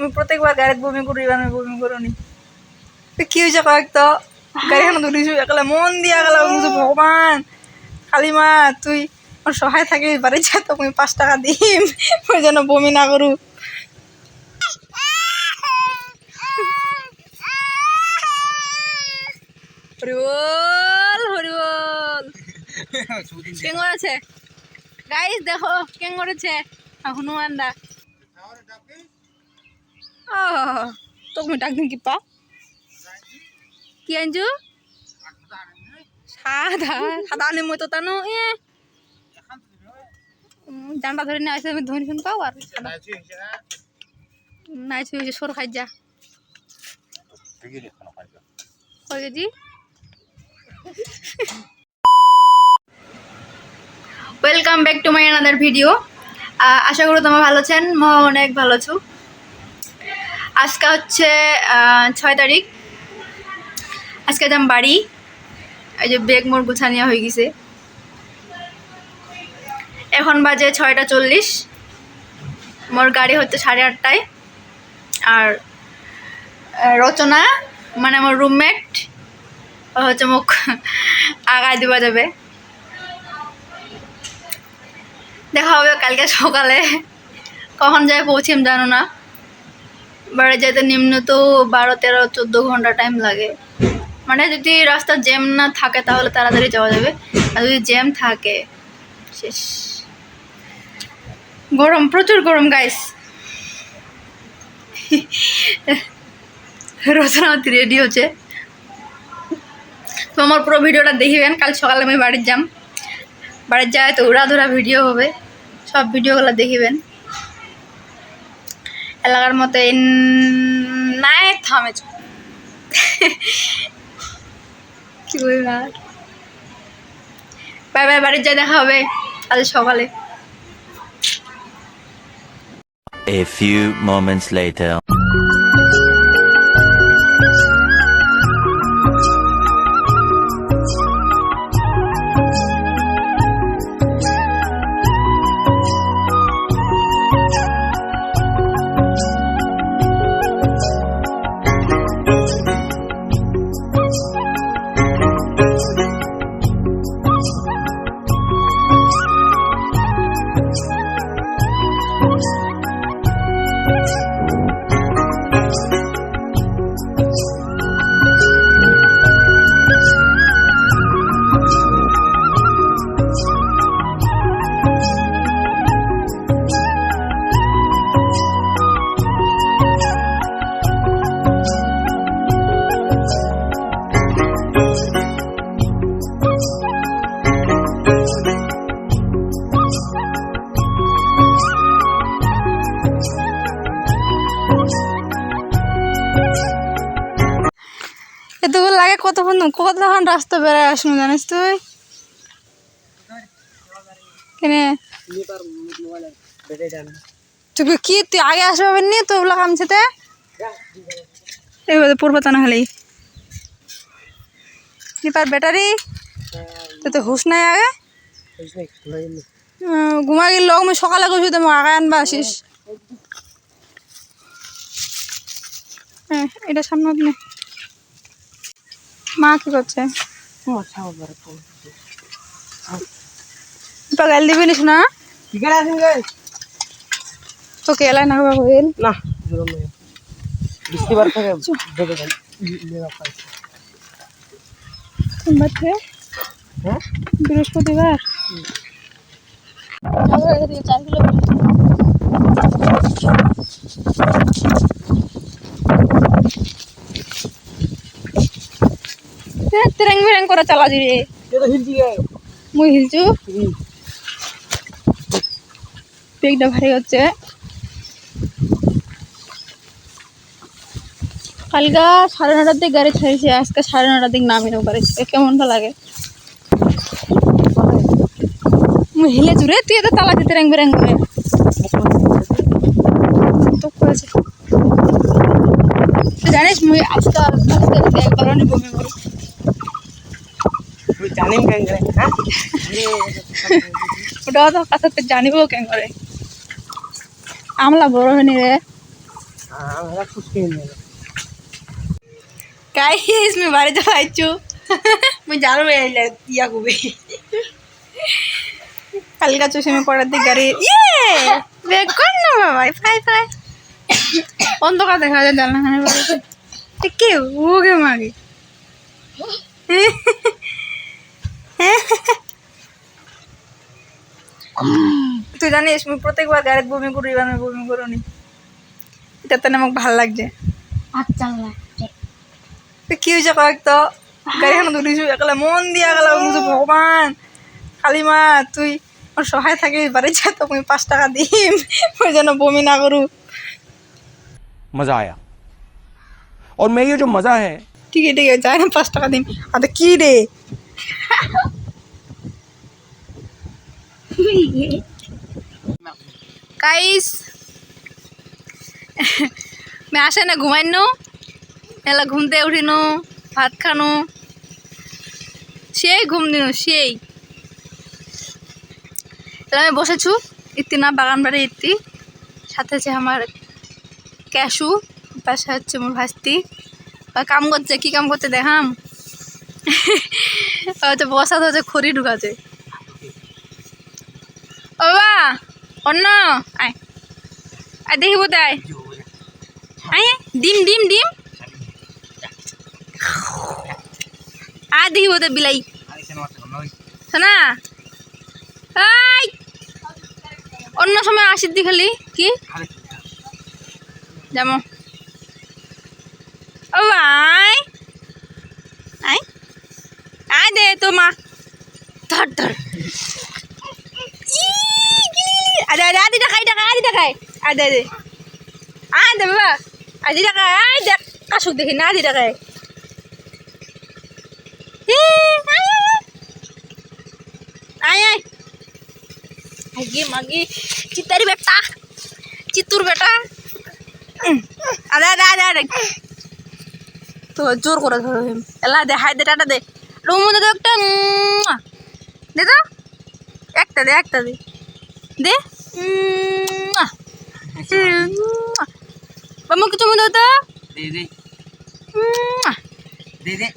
मी प्रत्येकबार गाडीत बमी करू एबार मी बमी करूनी কি হয়েছে কয়েক তো গাড়িখান ধরিছো একলা মন দিয়া গেল ভগবান কালী মা তুই আমার সহায় থাকিস বাড়ি যা তোকে 5 টাকা দিম ওই যেন বমি না করু হরিবল হরিবল কেন করেছে গাইস দেখো কেন করেছে হনুমান দা তোকে ডাক দিন কি পা কি আনছো সাদা সাদা আনে মই তো তানো এ জানটা ধরে নিয়ে আসে আমি ধরে শুন পাও আর নাই ছুঁয়েছে সর খাই যা কয় কেজি welcome back to my another video আশা করি তোমরা ভালো আছেন মই অনেক ভালো আছো আজকে হচ্ছে 6 তারিখ আজকে যাম বাড়ি এই যে ব্যাগ মোর গুছানিয়া হয়ে গেছে এখন বাজে 6:40 মোর গাড়ি হচ্ছে 8:30টায় আর রচনা মানে আমার রুমমেট হচ্ছে মুখ আগায় দিবা যাবে দেখা হবে কালকে সকালে কখন যায় পৌঁছিম জানো না বাড়ি যেতে নিম্ন তো 12-13-14 ঘন্টা টাইম লাগে মানে যদি রাস্তা জ্যাম না থাকে তাহলে তাড়াতাড়ি যাওয়া যাবে আর যদি জ্যাম থাকে শেষ গরম প্রচুর গরম গাইস রচনাবতী রেডি হচ্ছে তো আমার পুরো ভিডিওটা দেখিবেন কাল সকালে আমি বাড়ির যাম বাড়ির যায় তো উড়াধুরা ভিডিও হবে সব ভিডিওগুলো দেখিবেন এলাকার মতো নাই থামে কি বলবো আর বাই বাই বাড়ির যায় দেখা হবে কাল সকালে A few moments later. এতগুলো লাগে কতক্ষণ রাস্তা বেড়ায় আসুন জানিস তুই কেনে তুই কি তুই আগে আসবে নি তো ওগুলো কামছেতে এইভাবে পূর্ব তা না হলেই নিপার ব্যাটারি তো হুশ নাই আগে ঘুমা গেল লোক আমি সকালে গেছি তুমি আগে আনবা আসিস হ্যাঁ এটা সামনে আপনি মা কি করছে গাল দিবি নিস না তোকে এলাই না হইল না বৃষ্টিবার থেকে বৃহস্পতিবার তেরেং বেরেং করে চালা দিবি মুই হিলছু পেগটা ভারী হচ্ছে কালকা 9:30টার দিকে গাড়ি ছাড়িয়েছে আজকে 9:30টার দিকে নামিনেও গাড়ি কেমনটা লাগে মুই হিলে জুড়ে তুই এত তালা দিতে তেরেং বেরেং করে তো করেছে জানিস মুই আজকে একবার অনেক বমি করি জানিম কেন করে হ্যাঁ ওটা তো কথা তো জানিবো কেন করে আমলা বড় হয়নি রে गाइस मैं बारे तो आइचू मैं जानो या गुबे हल्का चूसे में पड़ा दी गाड़ी ये वे कौन ना बाबा फाई फाई অন্ধ কা দেখা যায় জানলা খানে বাড়িতে ঠিক কি ও কে মাগে তুই জানিস আমি প্রত্যেকবার গাড়িতে বমি করি আমি বমি করি এটাতে না আমাকে ভালো লাগছে আচ্ছা লাগছে তো কি হয়েছে কয়েক তো গাড়ি এখন ধরিস একলা মন দিয়া গেল ভগবান কালী মা তুই আমার সহায় থাকিস বাড়ি যা তো আমি 5 টাকা দিম ওই জন্য বমি না করু मजा आया और मैं ये जो मजा है ठीक है जाए ना 5 টাকা দিম আরে কি রে गाइस मैं आशा ना घुमाइनो एला घूमते उठिनो भात खानो সেই ঘুম দিনো সেই এলা আমি বসেছু ইতি না বাগান বাড়ি ইতি সাথে আছে আমার ক্যাশু পাশে হচ্ছে মোর ভাস্তি কাম করছে কি কাম করতে দেখাম হচ্ছে বসাতে হচ্ছে খড়ি ঢুকাছে ও বাবা অন্য আয় আয় দেখিব তাই আয় ডিম ডিম ডিম আয় দেখিব তাই বিলাই শোনা আয় অন্য সময় আসিস দি খালি কি যাবো ও আয় আয় আয় দে তো মা ধর ধর আরে আরে আদি টাকাই আদে দে আয় দে বাবা আদি টাকা আয় দেখ কাশুক দেখি না আদি টাকায় আয় আয় আগে মাগে চিতারি বেটা চিত্তুর বেটা আরে আরে আরে আরে তো জোর করে ধরো এলা দে হাই দে টাটা দে রুম মধ্যে একটা দে তো একটা দে দে বামু কিছু মধ্যে তো दे दे दे दे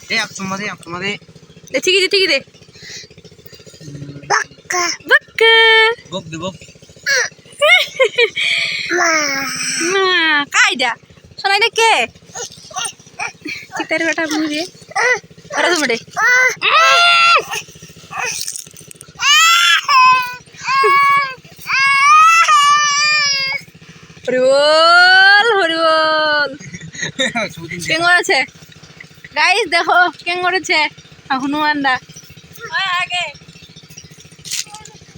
दे आप तुम दे দে ঠিক দে বাক্কা বাক্কা बक दे बक কাইডা শোনাই না কে চিতারি বেটা মুড়ে আরে তুমি হরিবল কেন করেছে গাইস দেখো কেন করেছে হনুমানদা আগে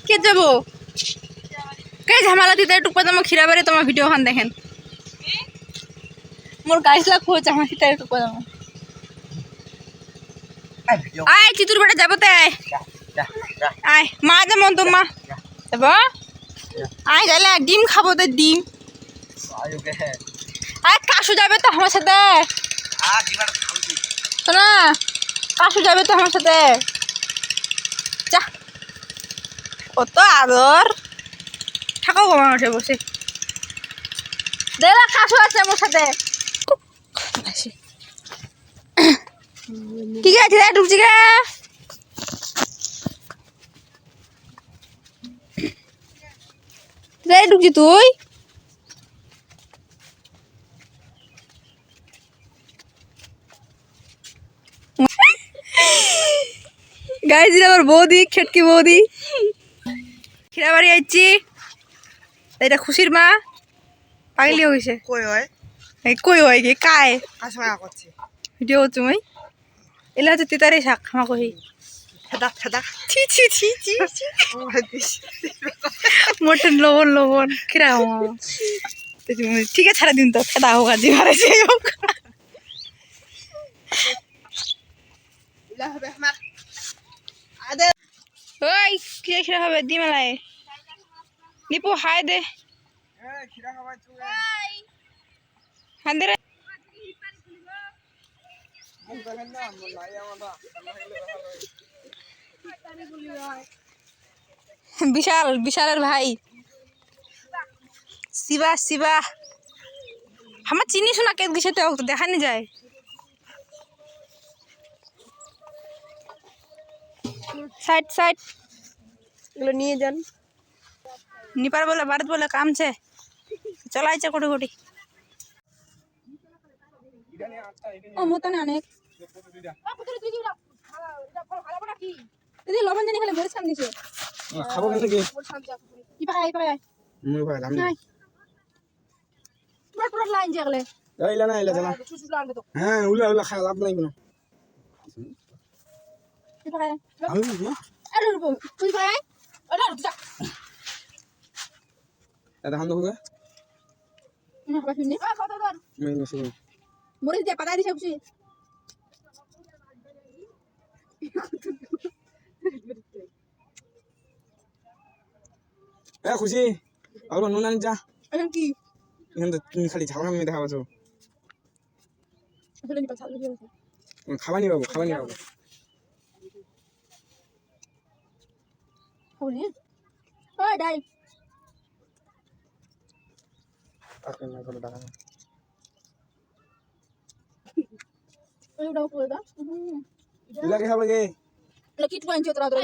কে যাবো কে ঝামেলা দিতে একটু পর তোমার খিরা বাড়ি তোমার ভিডিও খান দেখেন মোর গাইস লাগ হচ্ছে আমার খিটা একটু পর আয় চিতুর বেটা যাবো তাই আয় মা যেমন তো মা যাবো আয় গেলে ডিম খাবো তো ডিম আয় কাশু যাবে তো আমার সাথে শোনা কাশু যাবে তো আমার সাথে যা কত আদর থাকো গো মাঠে বসে দেখলা কাশু আছে আমার সাথে কি গেছে ঢুকছি গে ঢুকছি তুই গাইজ আমার বৌদি খেটকি বৌদি খিরা বাড়ি আইছি এটা খুশির মা পাগলি হয়েছে कोई है কই হয় কি কায় आसमा করছে ভিডিও হচ্ছে মই এলা হচ্ছে তিতারি শাক খামা কহি ফেদা ফেদা ছি ছি ছি ছি মটন লবণ খিরা ঠিক আছে ছাড়া দিন তো খেদা হোক আজি মারে যে হোক ওই খিরা হবে দিমালায় নিপু হাই দে হাই দে রে বিশালের ভাই শিবা আমার চিনিস না কেক দিছে তো দেখানি যায় সাইড সাইড এগুলো নিয়ে যান। নিপার বলে বাড়িতে বলে কামছে চলাইছে কোটি কোটি ও মতনে অনেক দিদি লবণ জানি খালি মরিচ খান দিছে খাবো কেন কি কি পায় পায় মুই ভাই দাম নাই পুরো পুরো লাইন জাগলে এইলা না এইলা জানা হ্যাঁ উলা উলা খা লাভ নাই কোনো কি পায় আমি না আরে রুবো তুই পায় ওটা যা এটা হাম দেখো না বাকি নি কত দর মই নসি মরিচ দিয়ে পাতা দিছে খুশি এ খুশি আর নুন আনি যা এখন কি এখন তো তুমি খালি ঝাল আমি দেখা পাচ্ছ আসলে নিপা চালু হয়ে গেছে খাবানি বাবু হনি ওই ডাই আপনি না করে দেখা ওই ডাও করে দাও ইলা কে খাবে কে লকিট পয়েন্ট চতরা ধরে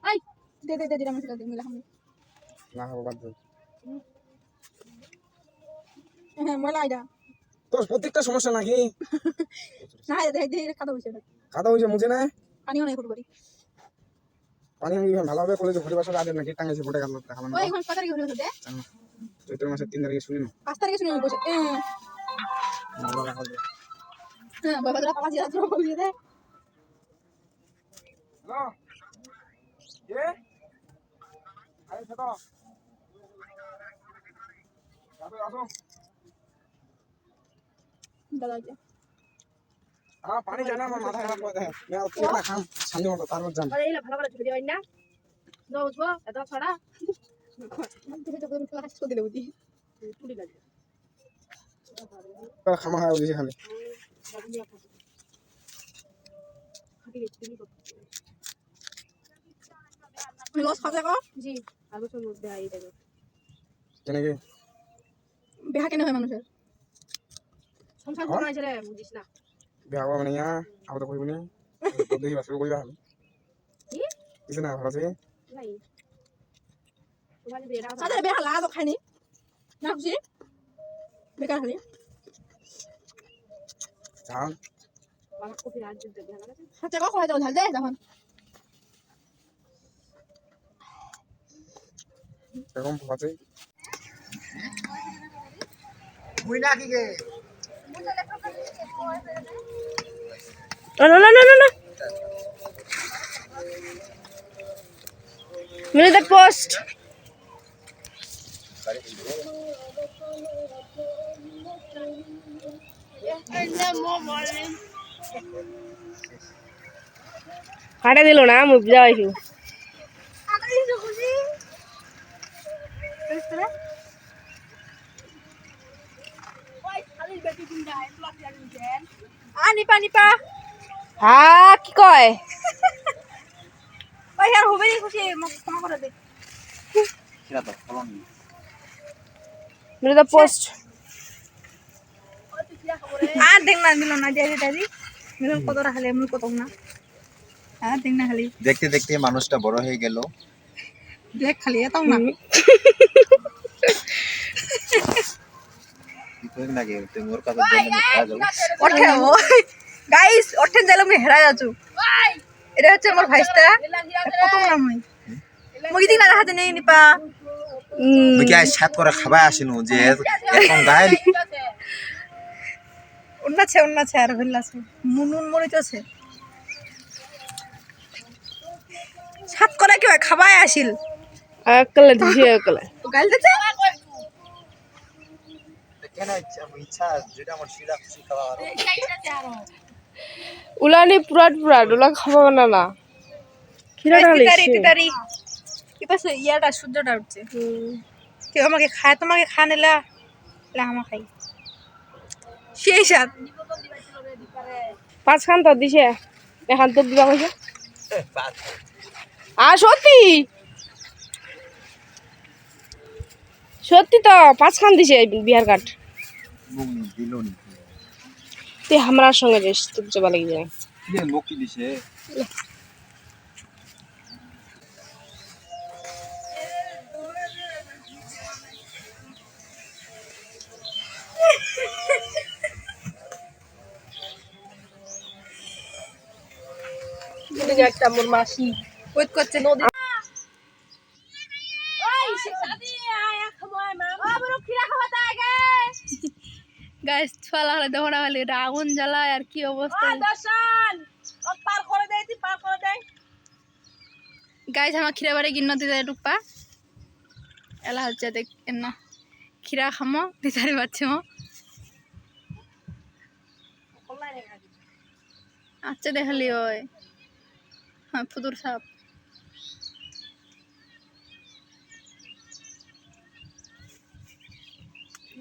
আই দে দে দে দিরা মশলা দে মিলা হামনি না খাবো বাদ দে হ্যাঁ মলা আইডা তোর প্রত্যেকটা সমস্যা নাকি না দে দে কাটা হইছে খাতা হইছে মুঝে না পানিও নাই ফুট করি পানি আমি ভালোভাবে কলেজে ভরে বছর আগে নাকি টাঙ্গাইছে ফুটে গেল দেখালাম ওই এখন 5 তারিখে হলো দে চৈত্র মাসের 3 তারিখে শুনি না 5 তারিখে শুনে বসে হ্যাঁ বাবা তোরা পাঁচ রাত বলে দে হ্যালো কে আরে ছোট আসো দাদা যা হ্যাঁ পানি জানা আমার মাথা খারাপ করে দেয় मैं कितना काम সামনে মতো তারপর জান আরে এলা ভালো করে ছুটি দিবেন না দাও বুঝবো এত ছড়া তুই তো করে ক্লাস করে দিলে বুঝি টুডি লাগে খামা হয় ওদিকে খালি লস খাবে কো জি আর বছর মধ্যে আই দেবে জানে কি বেহা কেন হয় মানুষের সংসার কোন আছে রে বুঝিস না বিয়া হওয়া মানে ইয়া আবার কইব না তো দেখি বাসে কইবা আমি কি কিছু না ভালো আছে নাই তোমার বেড়া সাদা বেহা লাগা তো খাইনি না খুশি বেকার খালি জান বাবা কফি রাত দিতে দেয়া লাগে সাথে কো খাই দাও ঢাল দে তখন এরকম আছে মুই না কি গে না না না না না মেরে দ্য পোস্ট কাটা দিল না মুখ যাইছু নিপা নিপা হ্যাঁ কি কয় ওই আর হবে নি খুশি মোক ক্ষমা করে দে মেরে দ্য পোস্ট আর দেখ না মিলন না দিয়ে দাদি মিলন কত রাখলে মুই কত না আর দেখ না খালি দেখতে দেখতে মানুষটা বড় হয়ে গেল দেখ খালি এত না কিছুদিন আগে তুমি ওর কাছে জন্য খাওয়া যাবো ওঠে গাইস ওঠেন দিলে আমি হেরা যাচ্ছু এটা হচ্ছে আমার ভাইস্তা কত নাম হই মুই দিন না হাতে নেই নিপা তুই কি আজ সাত করে খাবার আসিনু যে এরকম গায়ে উন্নাছে আর ভেল্লাছে মুনুন মরিচ আছে সাত করে কি হয় খাবাই আসিল আকলে দিছে আকলে তো গাইল দিতে কেন ইচ্ছা যেটা আমার শিরা খুশি খাওয়া উলানি পুরাট পুরাট ওলা খাবো না না খিরা তারি কি পাশে ইয়াটা সূর্যটা উঠছে কেউ আমাকে খায় তোমাকে খানেলা আমার খাই সেই সাত পাঁচ খান তো দিছে এখান তো দিবা কইছে আর সত্যি সত্যি তো পাঁচ খান দিছে বিহার কাঠ মুগনি দিলনি তুই আমার সঙ্গে যাস তোর জবা লাগি যায় কি মুকি দিছে একটা মোর মাসি ওয়েট করছে নদী গাইস ছলা হলে দেখো না খালি এটা আগুন জ্বালায় আর কি অবস্থা গাইস আমার খিরা বাড়ি গিন্ন দিতে টুকপা এলা হচ্ছে দেখ না খিরা খামো দিতারি পাচ্ছি আচ্ছা দেখালি ওই হ্যাঁ ফুদুর সাপ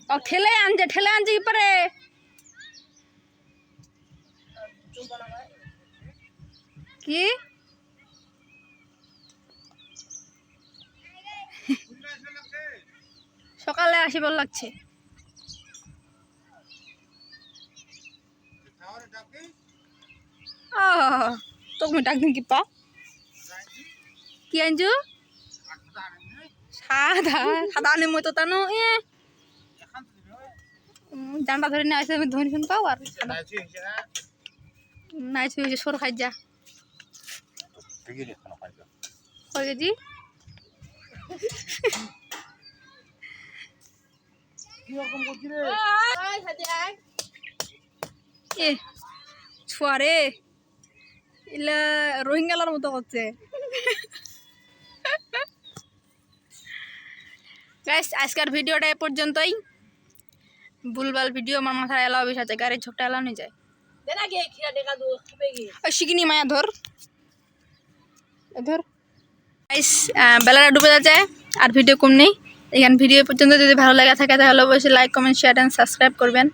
ও ঠেলে আনছে কি পারে কি সকালে আসিবার লাগছে তোকে ডাক দিন কি পা কি আনছু সাদা সাদা আনে মই তো তানো জানটা ধরে নিয়ে আসে আমি ধরি শুন পাও আর নাই ছুঁয়ে সর খাই যা কয় কেজি এ ছুয়ারে ইলা রোহিঙ্গালার মতো করছে গাইস আজকের ভিডিওটা এ পর্যন্তই ভুলভাল ভিডিও আমার মাথায় এলাও বেশ আছে গাড়ির ঝোঁকটা এলাও নিয়ে যায় শিখিনি মায়া ধর গাইস বেলাটা ডুবে যাচ্ছে আর ভিডিও কম নেই এখানে ভিডিও পর্যন্ত যদি ভালো লাগা থাকে তাহলে অবশ্যই like comment share and subscribe করবেন